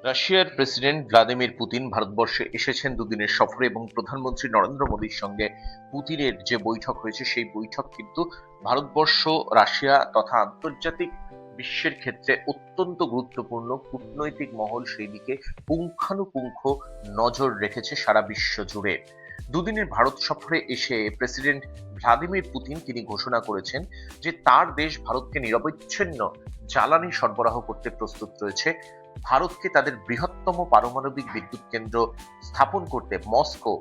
রাশিয়ার president Vladimir Putin ভারতবর্ষে এসেছেন দুদিনের সফরে এবং প্রধানমন্ত্রী নরেন্দ্র মোদীর সঙ্গে পুতিনের যে বৈঠক হয়েছে সেই বৈঠক কিন্তু ভারতবর্ষ, রাশিয়া তথা আন্তর্জাতিক বিশ্বের ক্ষেত্রে অত্যন্ত গুরুত্বপূর্ণ। কূটনৈতিক মহল সেই দিকে পুঙ্খানুপুঙ্খ নজর রেখেছে সারা বিশ্ব জুড়ে। দুদিনের ভারত সফরে এসে প্রেসিডেন্ট ভ্লাদিমির পুতিন তিনি ঘোষণা করেছেন যে তার দেশ ভারতকে নিরবচ্ছিন্ন জ্বালানি সরবরাহ করতে প্রস্তুত রয়েছে। ভারতকে তাদের বৃহত্তম পারমাণবিক বিদ্যুৎ কেন্দ্র স্থাপন করতে মস্কো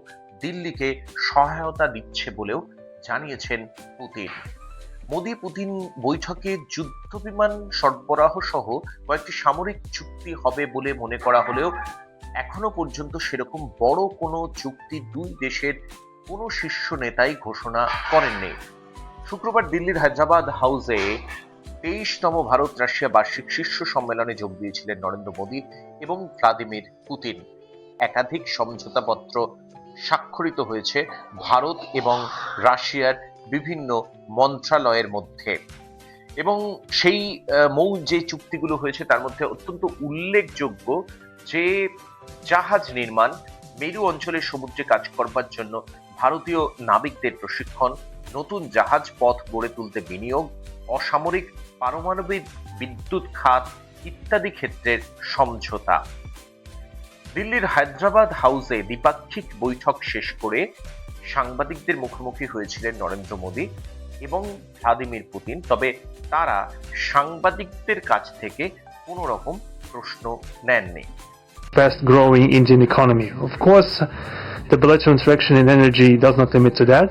দিল্লিকে সহায়তা দিচ্ছে বলেও জানিয়েছেন পুতিন। মোদি পুতিন বৈঠকে যুদ্ধ বিমান সরবরাহ সহ কয়েকটি সামরিক চুক্তি হবে বলে মনে করা হলেও এখনো পর্যন্ত সেরকম বড় কোনো চুক্তি দুই দেশের কোনো শীর্ষ নেতাই ঘোষণা করেননি। শুক্রবার দিল্লির হায়দ্রাবাদ হাউসে 23তম ভারত রাশিয়া বার্ষিক শীর্ষ সম্মেলনে যোগ দিয়েছিলেন নরেন্দ্র মোদী এবং ভ্লাদিমির পুতিন। একাধিক সমঝোতাপত্র স্বাক্ষরিত হয়েছে ভারত এবং রাশিয়ার বিভিন্ন মন্ত্রণালয়ের মধ্যে এবং সেই যে চুক্তিগুলো হয়েছে তার মধ্যে অত্যন্ত উল্লেখযোগ্য যে জাহাজ নির্মাণ, মেরু অঞ্চলের সমুদ্রে কাজ করবার জন্য ভারতীয় নাবিকদের প্রশিক্ষণ, নতুন জাহাজ পথ গড়ে তুলতে বিনিয়োগ, অসামরিক পারমাণবিক বিদ্যুৎ খাত ইত্যাদি ক্ষেত্রের সমঝোতা। দিল্লির হায়দ্রাবাদ হাউসে দ্বিপাক্ষিক বৈঠক শেষ করে সাংবাদিকদের মুখোমুখি হয়েছিলেন নরেন্দ্র মোদী এবং ভ্লাদিমির পুতিন। তবে তারা সাংবাদিকদের কাছ থেকে কোনো রকম প্রশ্ন নেননি। Fast growing Indian economy. Of course, the bilateral interaction in energy does not limit to that.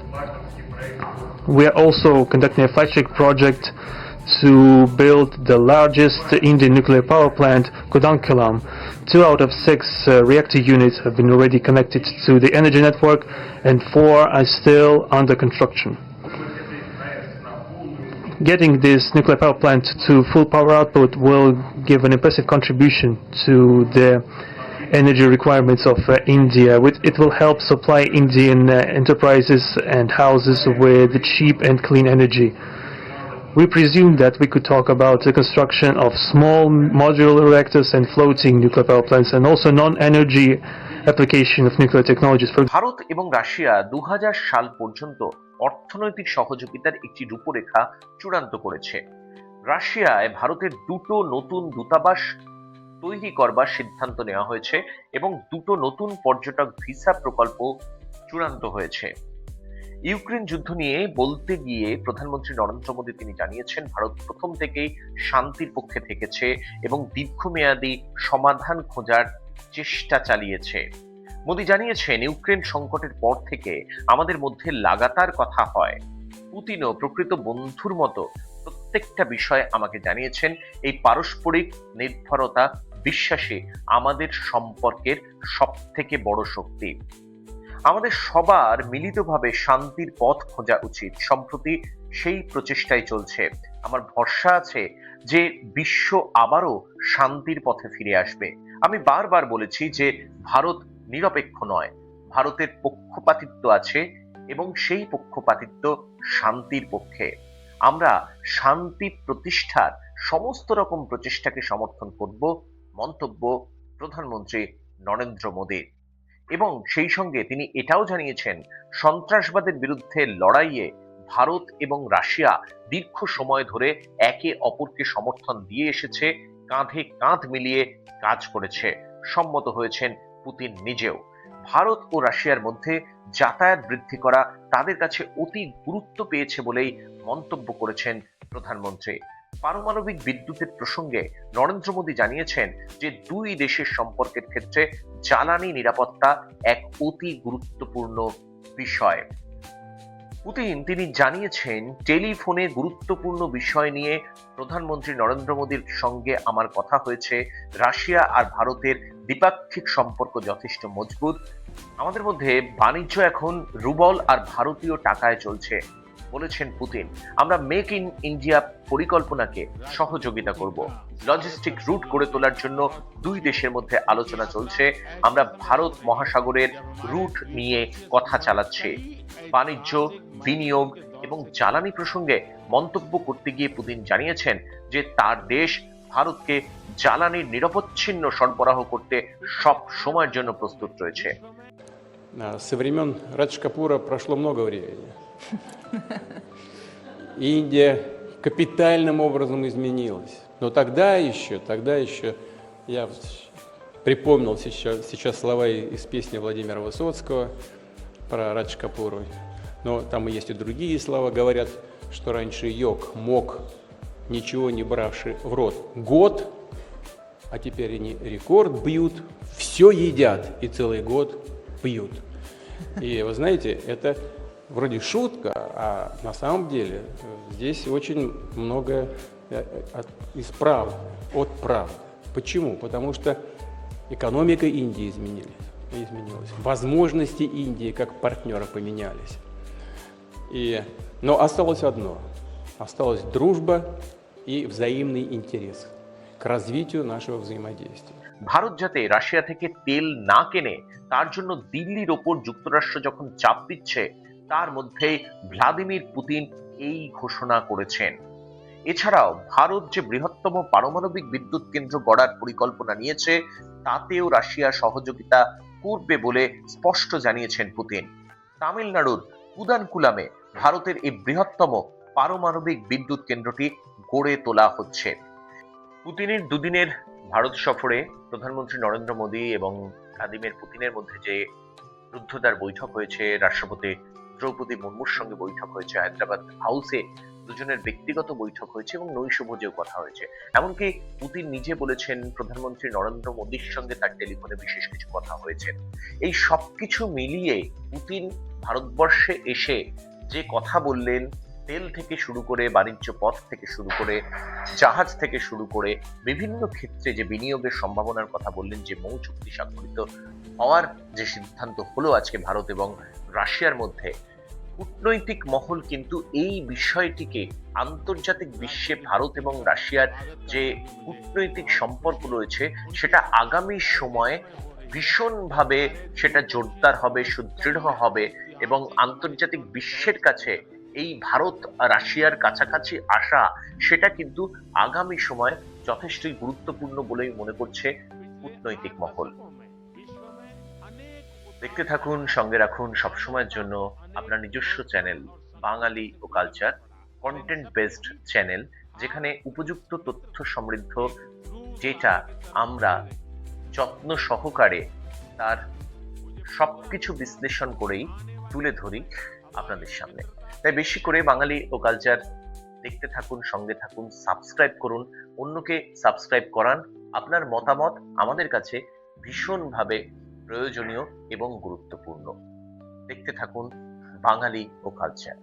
We are also conducting a flagship project to build the largest Indian nuclear power plant, Kudankulam. 2 out of 6 reactor units have been already connected to the energy network and 4 are still under construction. Getting this nuclear power plant to full power output will give an impressive contribution to the energy requirements of India. It will help supply Indian enterprises and houses with cheap and clean energy. We presume that we could talk about the construction of small modular reactors and floating nuclear power plants and also non-energy application of nuclear technologies. Bharat এবং Russia 2000 সাল পর্যন্ত অর্থনৈতিক সহযোগিতার একটি রূপরেখা চূড়ান্ত করেছে। রাশিয়ায় ভারতের দুটো নতুন দূতাবাস তৈরি করবার সিদ্ধান্ত নেওয়া হয়েছে এবং দুটো নতুন পর্যটক ভিসা প্রকল্প চূড়ান্ত হয়েছে। ইউক্রেন যুদ্ধ নিয়ে বলতে গিয়ে প্রধানমন্ত্রী নরেন্দ্র মোদী তিনি জানিয়েছেন ভারত প্রথম থেকেই শান্তির পক্ষে থেকেছে এবং দীর্ঘমেয়াদী সমাধান খোঁজার চেষ্টা চালিয়েছে। মোদী জানিয়েছেন ইউক্রেন সংকটের পর থেকে আমাদের মধ্যে লাগাতার কথা হয়। পুতিনও প্রকৃত বন্ধুর মতো প্রত্যেকটা বিষয় আমাকে জানিয়েছেন। এই পারস্পরিক নির্ভরতা, বিশ্বাসে আমাদের সম্পর্কের সবথেকে বড় শক্তি। আমাদের সবার মিলিতভাবে শান্তির পথ খোঁজা উচিত। সম্প্রতি সেই প্রচেষ্টাই চলছে। আমার ভরসা আছে যে বিশ্ব আবারও শান্তির পথে ফিরে আসবে। আমি বারবার বলেছি যে ভারত নিরপেক্ষ নয়, ভারতের পক্ষপাতিত্ব আছে এবং সেই পক্ষপাতিত্ব শান্তির পক্ষে। আমরা শান্তি প্রতিষ্ঠার সমস্ত রকম প্রচেষ্টাকে সমর্থন করব, মন্তব্য প্রধানমন্ত্রী নরেন্দ্র মোদীর। এবং সেই সঙ্গে তিনি এটাও জানিয়েছেন সন্ত্রাসবাদের বিরুদ্ধে লড়াইয়ে ভারত এবং রাশিয়া দীর্ঘ সময় ধরে একে অপরকে সমর্থন দিয়ে এসেছে, কাঁধে কাঁধ মিলিয়ে কাজ করেছে। সম্মত হয়েছেন পুতিন নিজেও। ভারত ও রাশিয়ার মধ্যে যাতায়াত বৃদ্ধি করা তাদের কাছে অতি গুরুত্ব পেয়েছে বলেই মন্তব্য করেছেন প্রধানমন্ত্রী। পারমাণবিক বিদ্যুতের প্রসঙ্গে নরেন্দ্র মোদী জানিয়েছেন যে দুই দেশের সম্পর্কের ক্ষেত্রে জ্বালানি নিরাপত্তা এক অতি গুরুত্বপূর্ণ বিষয়। পুতিন তিনি জানিয়েছেন টেলিফোনে গুরুত্বপূর্ণ বিষয় নিয়ে প্রধানমন্ত্রী নরেন্দ্র মোদীর সঙ্গে আমার কথা হয়েছে। রাশিয়া আর ভারতের দ্বিপাক্ষিক সম্পর্ক যথেষ্ট মজবুত। আমাদের মধ্যে বাণিজ্য এখন রুবল আর ভারতীয় টাকায় চলছে, বলেছেন পুতিন। আমরা মেক ইন ইন্ডিয়া পরিকল্পনাকে সহযোগিতা করব। লজিস্টিক রুট গড়ে তোলার জন্য দুই দেশের মধ্যে আলোচনা চলছে। আমরা ভারত মহাসাগরের রুট নিয়ে কথা চালাচ্ছি। বাণিজ্য, বিনিয়োগ এবং জ্বালানি প্রসঙ্গে মন্তব্য করতে গিয়ে পুতিন জানিয়েছেন যে তার দেশ ভারতকে জ্বালানির নিরবচ্ছিন্ন সরবরাহ করতে সব সময়ের জন্য প্রস্তুত রয়েছে। Со времен Радж Капура прошло много времени. Индия капитальным образом изменилась. Но тогда еще, я припомнил сейчас слова из песни Владимира Высоцкого про Радж Капуру. Но там есть и другие слова. Говорят, что раньше йог мог, ничего не бравший в рот, год, а теперь они рекорд бьют, все едят и целый год пьют. И вы знаете, это вроде шутка, а на самом деле здесь очень много из правды, от правды. Почему? Потому что экономика Индии изменилась, возможности Индии как партнера поменялись. Но осталось одно, осталась дружба и взаимный интерес к развитию нашего взаимодействия. ভারত যাতে রাশিয়া থেকে তেল না কেনে তার জন্য দিল্লির ওপর যুক্তরাষ্ট্র যখন চাপ দিচ্ছে, তার মধ্যেই ভ্লাদিমির পুতিন এই ঘোষণা করেছেন। এছাড়াও ভারত যে বৃহত্তম পারমাণবিক বিদ্যুৎ কেন্দ্র গড়ার পরিকল্পনা নিয়েছে, তাতেও রাশিয়া সহযোগিতা করবে বলে স্পষ্ট জানিয়েছেন পুতিন। তামিলনাড়ুর কুদানকুলামে ভারতের এই বৃহত্তম পারমাণবিক বিদ্যুৎ কেন্দ্রটি গড়ে তোলা হচ্ছে। পুতিনের দুদিনের ভারত সফরে প্রধানমন্ত্রী নরেন্দ্র মোদী এবং ভ্লাদিমির পুতিনের মধ্যে যে রুদ্ধদ্বার বৈঠক হয়েছে, রাষ্ট্রপতি দ্রৌপদী মুর্মুর সঙ্গে বৈঠক হয়েছে, হায়দ্রাবাদ হাউসে দুজনের ব্যক্তিগত বৈঠক হয়েছে এবং নৈশভোজেও কথা হয়েছে। এমনকি পুতিন নিজে বলেছেন প্রধানমন্ত্রী নরেন্দ্র মোদীর সঙ্গে তার টেলিফোনে বিশেষ কিছু কথা হয়েছে। এই সবকিছু মিলিয়ে পুতিন ভারতবর্ষে এসে যে কথা বললেন, তেল থেকে শুরু করে বাণিজ্য পথ থেকে শুরু করে জাহাজ থেকে শুরু করে বিভিন্ন ক্ষেত্রে যে বিনিয়োগের সম্ভাবনার কথা বললেন, যে মৌ চুক্তি স্বাক্ষরিত হওয়ার যে সিদ্ধান্ত হলো আজকে ভারত এবং রাশিয়ার মধ্যে, কূটনৈতিক মহল কিন্তু এই বিষয়টিকে আন্তর্জাতিক বিশ্বে ভারত এবং রাশিয়ার যে কূটনৈতিক সম্পর্ক রয়েছে সেটা আগামী সময়ে ভীষণভাবে সেটা জোরদার হবে, সুদৃঢ় হবে এবং আন্তর্জাতিক বিশ্বের কাছে এই ভারত রাশিয়ার কাছাকাছি আসা, সেটা কিন্তু আগামী সময় যথেষ্টই গুরুত্বপূর্ণ বলেই মনে করছে কূটনৈতিক মহল। দেখতে থাকুন, সঙ্গে রাখুন সবসময়ের জন্য আপনার নিজস্ব চ্যানেল বাঙালি ও কালচার, কন্টেন্ট বেসড চ্যানেল, যেখানে উপযুক্ত তথ্য সমৃদ্ধ যেটা আমরা যত্ন সহকারে তার সবকিছু বিশ্লেষণ করেই তুলে ধরি আপনাদের সামনে। তাই বেশি করে বাঙালি ও কালচার দেখতে থাকুন, সঙ্গে থাকুন, সাবস্ক্রাইব করুন, অন্যকে সাবস্ক্রাইব করান। আপনার মতামত আমাদের কাছে ভীষণভাবে প্রয়োজনীয় এবং গুরুত্বপূর্ণ। দেখতে থাকুন বাঙালি ও কালচার।